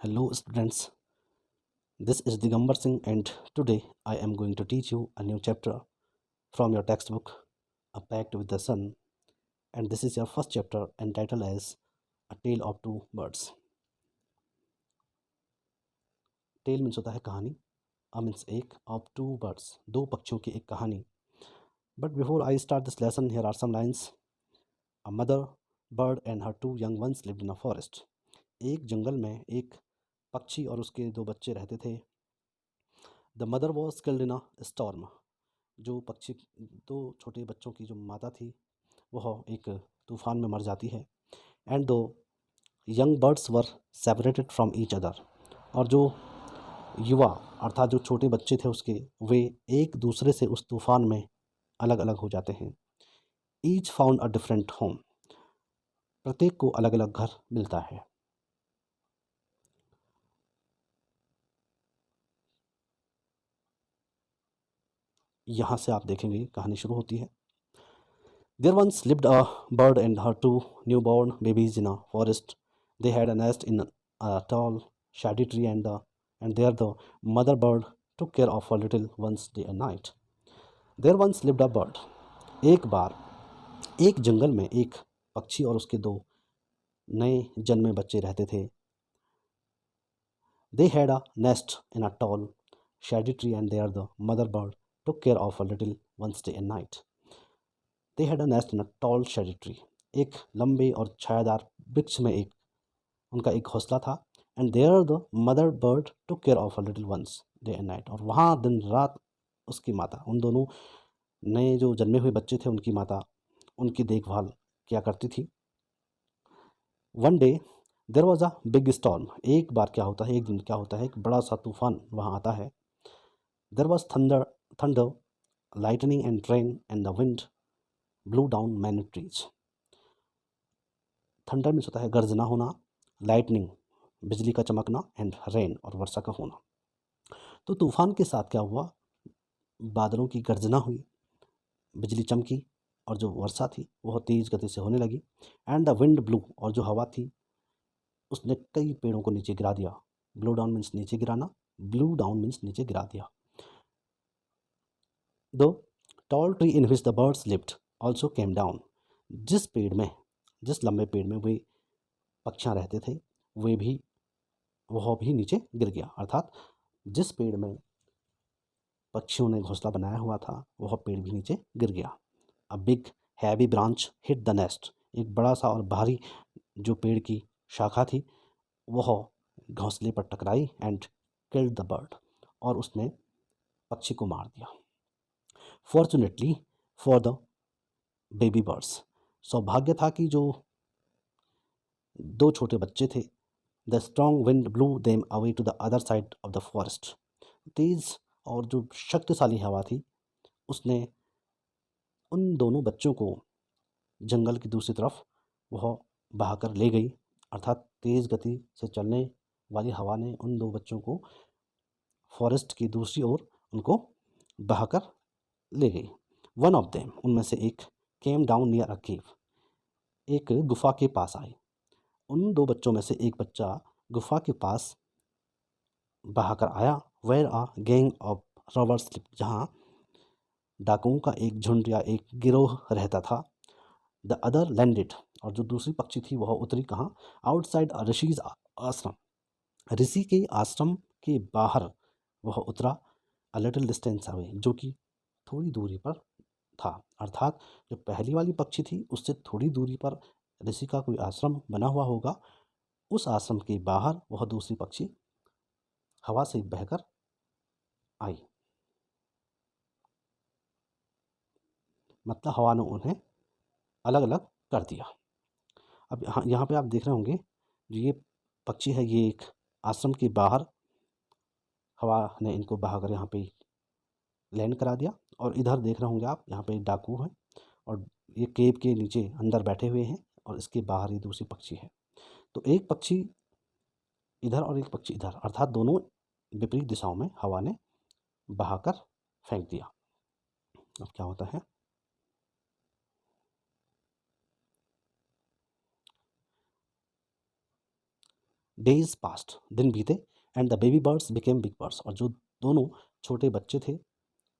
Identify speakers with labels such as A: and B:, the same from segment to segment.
A: Hello, students. This is Digambar Singh, and today I am going to teach you a new chapter from your textbook, A Pact with the Sun. And this is your first chapter entitled as A Tale of Two Birds. Tale means होता है कहानी, a means एक, of two birds दो पक्षियों की एक कहानी. But before I start this lesson here are some lines. A mother bird and her two young ones lived in a forest. एक जंगल में एक पक्षी और उसके दो बच्चे रहते थे. The mother was killed in a storm. जो पक्षी दो छोटे बच्चों की जो माता थी वह एक तूफान में मर जाती है. एंड दो young birds were separated from each other. और जो युवा अर्थात जो छोटे बच्चे थे उसके, वे एक दूसरे से उस तूफान में अलग अलग हो जाते हैं. Each found a different home. प्रत्येक को अलग अलग घर मिलता है. यहाँ से आप देखेंगे कहानी शुरू होती है. There once lived a bird and her two newborn babies in a forest. They had a nest in a tall shady tree, and there the mother bird took care of her little ones day and night. There once lived a bird. एक बार एक जंगल में एक पक्षी और उसके दो नए जन्मे बच्चे रहते थे. They had a nest in a tall shady tree, and there the mother bird took care of her little ones day and night. They had a nest in a tall shady tree. एक लंबे और छायादार वृक्ष में एक उनका एक घोंसला था. And there the mother bird took care of a little ones day and night. और वहाँ दिन रात उसकी माता, उन दोनों नए जो जन्मे हुए बच्चे थे उनकी माता उनकी देखभाल किया करती थी. One day there was a big storm. एक बार क्या होता है, एक दिन क्या होता है, एक बड़ा सा तूफान वहाँ आता है. There was thunder lightning and rain and the wind blue down many trees. Thunder means होता है गर्जना होना, लाइटनिंग बिजली का चमकना, एंड रेन और वर्षा का होना. तो तूफान के साथ क्या हुआ, बादलों की गर्जना हुई, बिजली चमकी, और जो वर्षा थी वह तेज़ गति से होने लगी. And the wind blue. और जो हवा थी उसने कई पेड़ों को नीचे गिरा दिया. ब्लो डाउन मीन्स नीचे गिराना, ब्लू डाउन मीन्स नीचे गिरा दिया. दो tall tree in which the birds lived also came down. जिस पेड़ में, जिस लंबे पेड़ में वे पक्षियाँ रहते थे वे भी वह भी नीचे गिर गया. अर्थात जिस पेड़ में पक्षियों ने घोंसला बनाया हुआ था वह पेड़ भी नीचे गिर गया. A big heavy branch hit the nest. एक बड़ा सा और भारी जो पेड़ की शाखा थी वह घोंसले पर टकराई. And killed the bird. और उसने पक्षी को मार दिया. Fortunately for the baby birds. सौभाग्य था कि जो दो छोटे बच्चे थे, the strong wind blew them away to the other side of the forest. तेज और जो शक्तिशाली हवा थी उसने उन दोनों बच्चों को जंगल की दूसरी तरफ वह बहाकर ले गई. अर्थात तेज गति से चलने वाली हवा ने उन दो बच्चों को फॉरेस्ट की दूसरी ओर उनको बहाकर ले गई. वन ऑफ देम, उनमें से एक, came down near a cave. एक गुफा के पास आई. उन दो बच्चों में से एक बच्चा गुफा के पास बहाकर आया. Where a gang of robbers, जहाँ डाकुओं का एक झुंड या एक गिरोह रहता था. The other landed. और जो दूसरी पक्षी थी वह उतरी कहाँ, आउटसाइड ऋषिज आश्रम. ऋषि के आश्रम के बाहर वह उतरा. अ लिटिल डिस्टेंस अवे, जो कि थोड़ी दूरी पर था. अर्थात जो पहली वाली पक्षी थी उससे थोड़ी दूरी पर ऋषि का कोई आश्रम बना हुआ होगा. उस आश्रम के बाहर वह दूसरी पक्षी हवा से बहकर आई. मतलब हवा ने उन्हें अलग अलग कर दिया. अब यहाँ पे आप देख रहे होंगे जो ये पक्षी है ये एक आश्रम के बाहर हवा ने इनको बहाकर यहाँ पे लैंड करा दिया. और इधर देख रहे होंगे आप, यहाँ पे डाकू हैं और ये केव के नीचे अंदर बैठे हुए हैं और इसके बाहर ये दूसरी पक्षी है. तो एक पक्षी इधर और एक पक्षी इधर, अर्थात दोनों विपरीत दिशाओं में हवा ने बहाकर फेंक दिया. अब क्या होता है, डेज पास्ट, दिन बीते, and the baby birds became big birds, और जो दोनों छोटे बच्चे थे,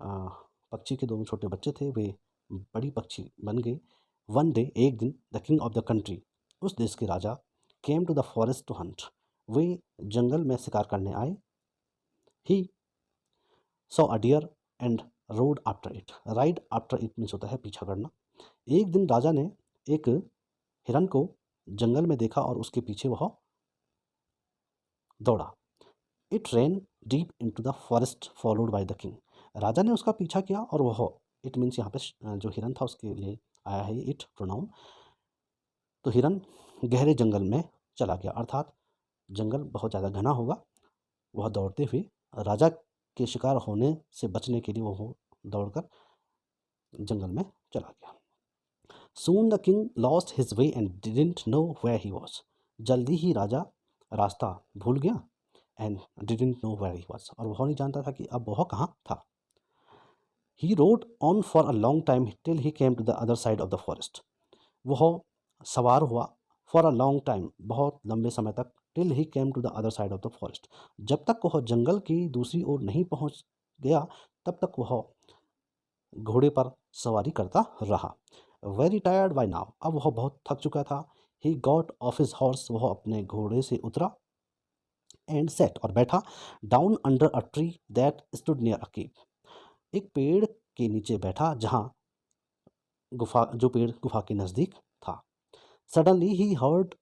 A: पक्षी के दोनों छोटे बच्चे थे, वे बड़ी पक्षी बन गए। वन डे, एक दिन, the king of the country, उस देश के राजा, came to the forest to hunt, वे जंगल में शिकार करने आए। He saw a deer and rode after it, ride after it means होता है पीछा करना। एक दिन राजा ने एक हिरन को जंगल में देखा और उसके पीछे वह दौड़ा। It ran deep into the forest followed by the king, राजा ने उसका पीछा किया और वह, इट मीन्स यहाँ पे जो हिरन था उसके लिए आया है इट प्रोनाउन। तो हिरन गहरे जंगल में चला गया, अर्थात जंगल बहुत ज़्यादा घना होगा। वह दौड़ते हुए राजा के शिकार होने से बचने के लिए वह दौड़कर जंगल में चला गया। Soon the king lost his way and didn't know where he was. जल्दी ही राजा रास्ता भूल गया and didn't know where he was, और वह नहीं जानता था कि अब वह कहाँ था। He rode on for a long time till he came to the other side of the forest. वह सवार हुआ for a long time, बहुत लंबे समय तक, till he came to the other side of the forest, जब तक वह जंगल की दूसरी ओर नहीं पहुंच गया तब तक वह घोड़े पर सवारी करता रहा। वेरी टायर्ड बाय नाउ, अब वह बहुत थक चुका था। He got off his horse, वह अपने घोड़े से उतरा। एंड सेट, और बैठा। Down under a tree that stood near a cave, एक पेड़ के नीचे बैठा जहाँ गुफा, जो पेड़ गुफा के नज़दीक था। Suddenly he heard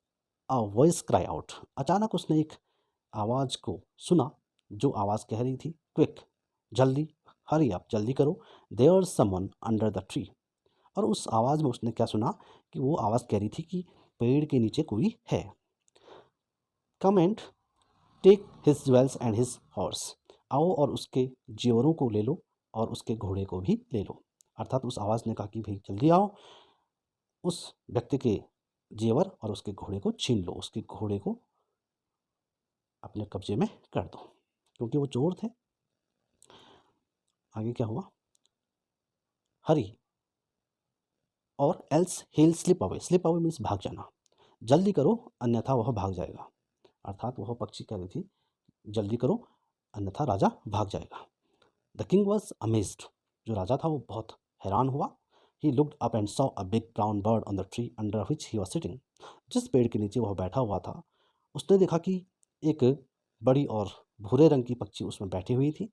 A: a voice cry out, अचानक उसने एक आवाज़ को सुना जो आवाज़ कह रही थी, क्विक, जल्दी, हरी अप, जल्दी करो, there someone under the tree. और उस आवाज़ में उसने क्या सुना कि वो आवाज़ कह रही थी कि पेड़ के नीचे कोई है। Come and take his jewels and his horse, आओ और उसके जेवरों को ले लो और उसके घोड़े को भी ले लो। अर्थात उस आवाज़ ने कहा कि भाई जल्दी आओ, उस व्यक्ति के जेवर और उसके घोड़े को छीन लो, उसके घोड़े को अपने कब्जे में कर दो, क्योंकि वो चोर थे। आगे क्या हुआ, हरी और else hello slip away means भाग जाना, जल्दी करो अन्यथा वह भाग जाएगा। अर्थात वह पक्षी कह रही थी जल्दी करो अन्यथा राजा भाग जाएगा। द किंग वॉज अमेज्ड, जो राजा था वो बहुत हैरान हुआ। He looked up and saw a big brown bird on the tree under which he was sitting, जिस पेड़ के नीचे वह बैठा हुआ था उसने देखा कि एक बड़ी और भूरे रंग की पक्षी उसमें बैठी हुई थी।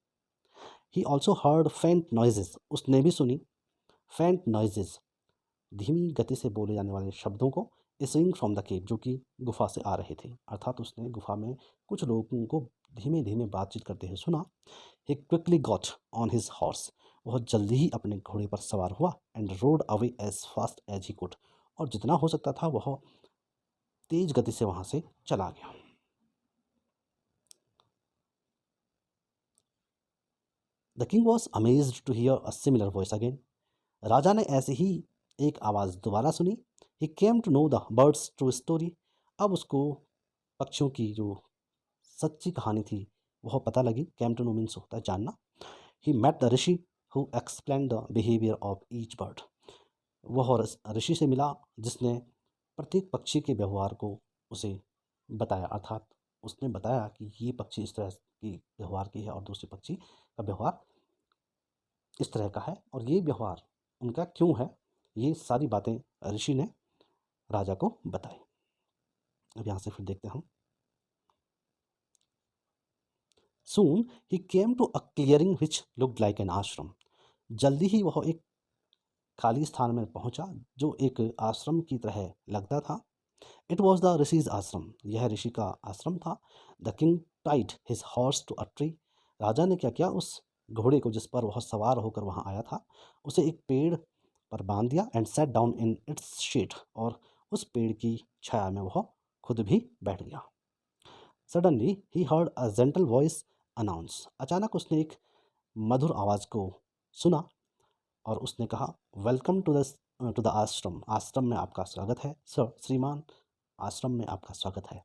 A: ही ऑल्सो हर्ड फेंट नॉइजेस, उसने भी सुनी फेंट नॉइजेस, धीमी गति से बोले जाने वाले शब्दों को, इसिंग फ्रॉम द केव, जो कि गुफा से आ रहे थे। अर्थात उसने गुफा में कुछ लोगों को धीमे धीमे बातचीत करते हुए सुना। He quickly got on his horse, वह जल्दी ही अपने घोड़े पर सवार हुआ। And rode away as fast as he could, और जितना हो सकता था वह तेज गति से वहां से चला गया। The king was amazed to hear a similar voice again, राजा ने ऐसे ही एक आवाज़ दोबारा सुनी। He came to know the birds true story, अब उसको पक्षियों की जो सच्ची कहानी थी वह पता लगी। केम टू नो मीन्स होता है जानना। He met the rishi who explain the behaviour of each bird, वह ऋषि से मिला जिसने प्रत्येक पक्षी के व्यवहार को उसे बताया। अर्थात उसने बताया कि ये पक्षी इस तरह की व्यवहार की है और दूसरे पक्षी का व्यवहार इस तरह का है, और ये व्यवहार उनका क्यों है, ये सारी बातें ऋषि ने राजा को बताई। अब यहाँ से फिर देखते हैं हम। Soon he came to a clearing which looked like an ashram, जल्दी ही वह एक खाली स्थान में पहुंचा जो एक आश्रम की तरह लगता था। इट वॉज द ऋषिज आश्रम, यह ऋषि का आश्रम था। The king tied his horse to a tree, राजा ने क्या किया, उस घोड़े को जिस पर वह सवार होकर वहां आया था उसे एक पेड़ पर बांध दिया। And sat down in its shade, और उस पेड़ की छाया में वह खुद भी बैठ गया। Suddenly he heard a gentle voice announce, अचानक उसने एक मधुर आवाज़ को सुना और उसने कहा, वेलकम टू द आश्रम, आश्रम में आपका स्वागत है। सर, श्रीमान, आश्रम में आपका स्वागत है।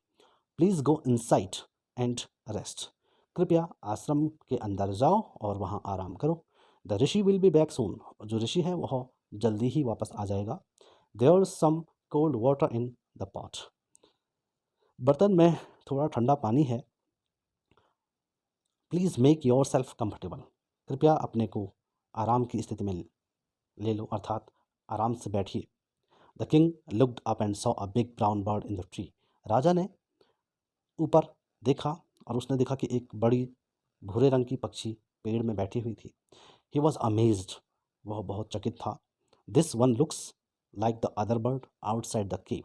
A: Please go inside and rest, कृपया आश्रम के अंदर जाओ और वहाँ आराम करो। The rishi will be back soon, जो ऋषि है वह जल्दी ही वापस आ जाएगा। There some cold water in the pot, बर्तन में थोड़ा ठंडा पानी है, please make yourself comfortable, कृपया अपने को आराम की स्थिति में ले लो, अर्थात आराम से बैठिए। The king looked up and saw a big brown bird in the tree. राजा ने ऊपर देखा और उसने देखा कि एक बड़ी भूरे रंग की पक्षी पेड़ में बैठी हुई थी। ही वॉज अमेज्ड, वह बहुत चकित था। This one looks like the other bird outside the cave.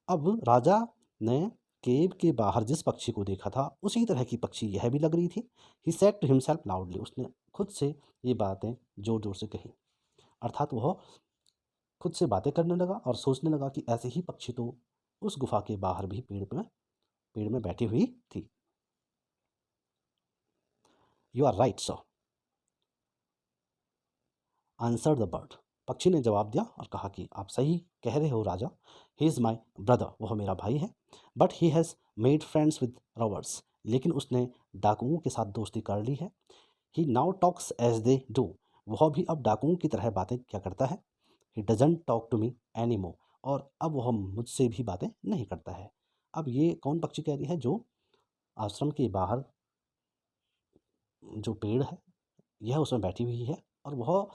A: अब राजा ने केव के बाहर जिस पक्षी को देखा था उसी तरह की पक्षी यह भी लग रही थी। He said to himself loudly, उसने खुद से ये बातें जोर जोर से कही, अर्थात वह खुद से बातें करने लगा और सोचने लगा कि ऐसे ही पक्षी तो उस गुफा के बाहर भी पेड़ में बैठी हुई थी। You are right sir, answer the bird. पक्षी ने जवाब दिया और कहा कि आप सही कह रहे हो राजा। ही इज़ माई ब्रदर, वह मेरा भाई है। But he has made friends with robbers, लेकिन उसने डाकुओं के साथ दोस्ती कर ली है। He now talks as they do, वह भी अब डाकुओं की तरह बातें क्या करता है। He doesn't talk to me any more, और अब वह मुझसे भी बातें नहीं करता है। अब ये कौन पक्षी कह रही है? जो आश्रम के बाहर जो पेड़ है यह उसमें बैठी हुई है, और वह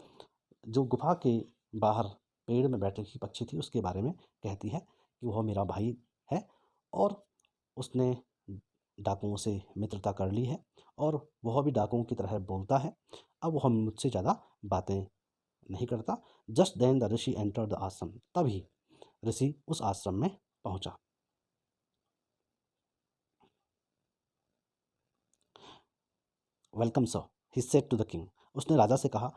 A: जो गुफा के बाहर पेड़ में बैठी हुई पक्षी थी उसके बारे में कहती है कि वह मेरा भाई है और उसने डाकुओं से मित्रता कर ली है और वह भी डाकुओं की तरह बोलता है। अब वह मुझसे ज़्यादा बातें नहीं करता। Just then the rishi enter the ashram, तभी ऋषि उस आश्रम में पहुंचा। Welcome sir, he said to the king, उसने राजा से कहा,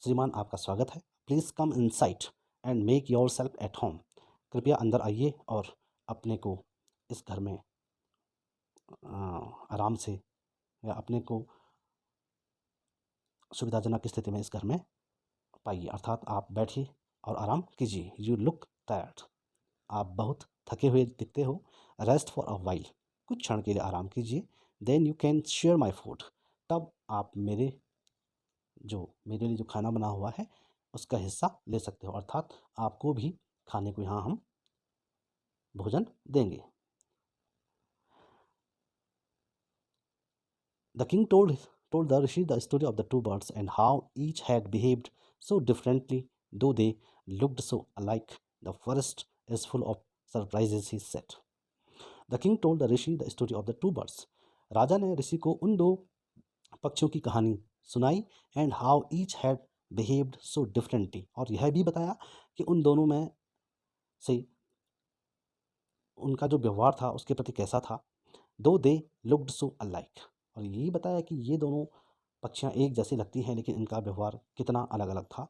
A: श्रीमान आपका स्वागत है। Please come inside and make yourself at home, कृपया अंदर आइए और अपने को इस घर में आराम से या अपने को सुविधाजनक स्थिति में इस घर में पाइए, अर्थात आप बैठिए और आराम कीजिए। यू लुक टायर्ड, आप बहुत थके हुए दिखते हो। रेस्ट फॉर अ वाइल, कुछ क्षण के लिए आराम कीजिए। Then you can share my food, तब आप मेरे लिए जो खाना बना हुआ है उसका हिस्सा ले सकते हो, अर्थात आपको भी खाने को यहाँ हम भोजन देंगे। The king told the rishi the story of the two birds and how each had behaved so differently, though they looked so alike. The forest is full of surprises, he said. The king told the rishi the story of the two birds. राजा ने ऋषि को उन दो पक्षियों की कहानी सुनाई, and how each had behaved so differently, और यह भी बताया कि उन दोनों में से उनका जो व्यवहार था उसके प्रति कैसा था। दो दे लुक्ड सो अलाइक, और यही बताया कि ये दोनों पक्षियाँ एक जैसी लगती हैं लेकिन इनका व्यवहार कितना अलग अलग था।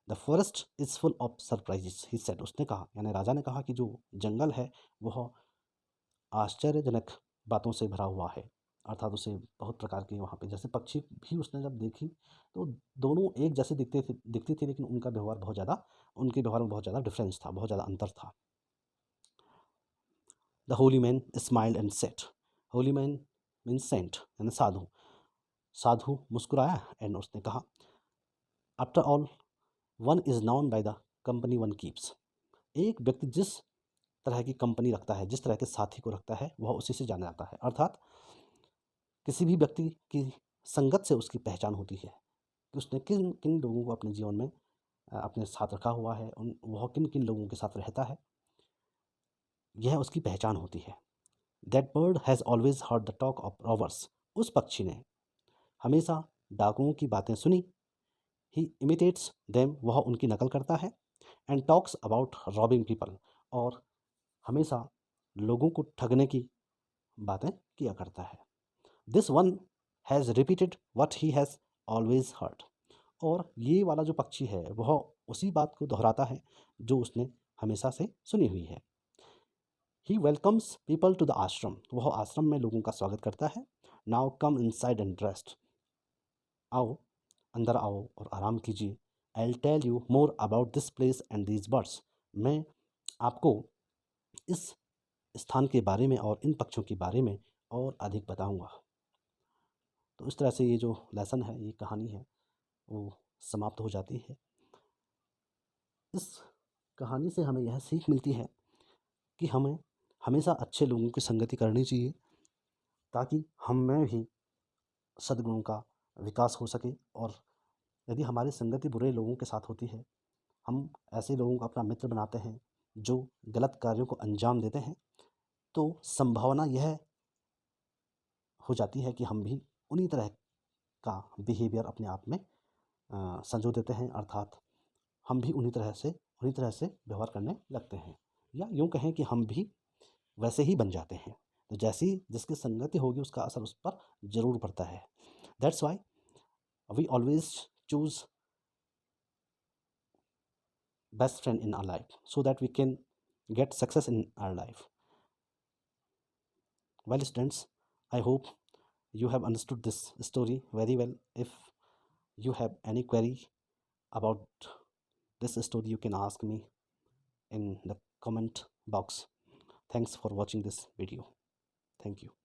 A: The forest is full of surprises, he said, उसने कहा, यानी राजा ने कहा कि जो जंगल है वह आश्चर्यजनक बातों से भरा हुआ है, अर्थात उसे बहुत प्रकार के वहाँ पे जैसे पक्षी भी उसने जब देखी तो दोनों एक जैसे दिखती थी लेकिन उनके व्यवहार में बहुत ज़्यादा डिफरेंस था, बहुत ज़्यादा अंतर था। The holy man smiled and said, holy man mean saint यानी साधु, साधु मुस्कुराया एंड उसने कहा, after all one is known by the company one keeps, एक व्यक्ति जिस तरह की कंपनी रखता है, जिस तरह के साथी को रखता है वह उसी से जाना जाता है, अर्थात किसी भी व्यक्ति की संगत से उसकी पहचान होती है कि उसने किन किन लोगों को अपने जीवन में अपने साथ रखा हुआ है, वह किन किन लोगों के साथ रहता है, यह उसकी पहचान होती है। That bird has always heard the talk of robbers, उस पक्षी ने हमेशा डाकुओं की बातें सुनी। ही इमिटेट्स देम, वह उनकी नकल करता है। And talks about robbing people, और हमेशा लोगों को ठगने की बातें किया करता है। This one has repeated what he has always heard, और ये वाला जो पक्षी है वह उसी बात को दोहराता है जो उसने हमेशा से सुनी हुई है। He welcomes people to the ashram, वह आश्रम में लोगों का स्वागत करता है। Now come inside and rest, आओ अंदर आओ और आराम कीजिए। I tell you more about this place and these birds, मैं आपको इस स्थान के बारे में और इन पक्षियों के बारे में और अधिक बताऊंगा। तो इस तरह से ये जो लेसन है, ये कहानी है, वो समाप्त हो जाती है। इस कहानी से हमें यह सीख मिलती है कि हमें हमेशा अच्छे लोगों की संगति करनी चाहिए ताकि हम में भी सद्गुणों का विकास हो सके। और यदि हमारी संगति बुरे लोगों के साथ होती है, हम ऐसे लोगों को अपना मित्र बनाते हैं जो गलत कार्यों को अंजाम देते हैं, तो संभावना यह हो जाती है कि हम भी उन्हीं तरह का बिहेवियर अपने आप में संजो देते हैं, अर्थात हम भी उन्हीं तरह से व्यवहार करने लगते हैं, या यूँ कहें कि हम भी वैसे ही बन जाते हैं। तो जैसी जिसकी संगति होगी उसका असर उस पर ज़रूर पड़ता है। That's why we always choose best friend in our life so that we can get success in our life. Well, students, I hope you have understood this story very well. If you have any query about this story, you can ask me in the comment box. Thanks for watching this video. Thank you.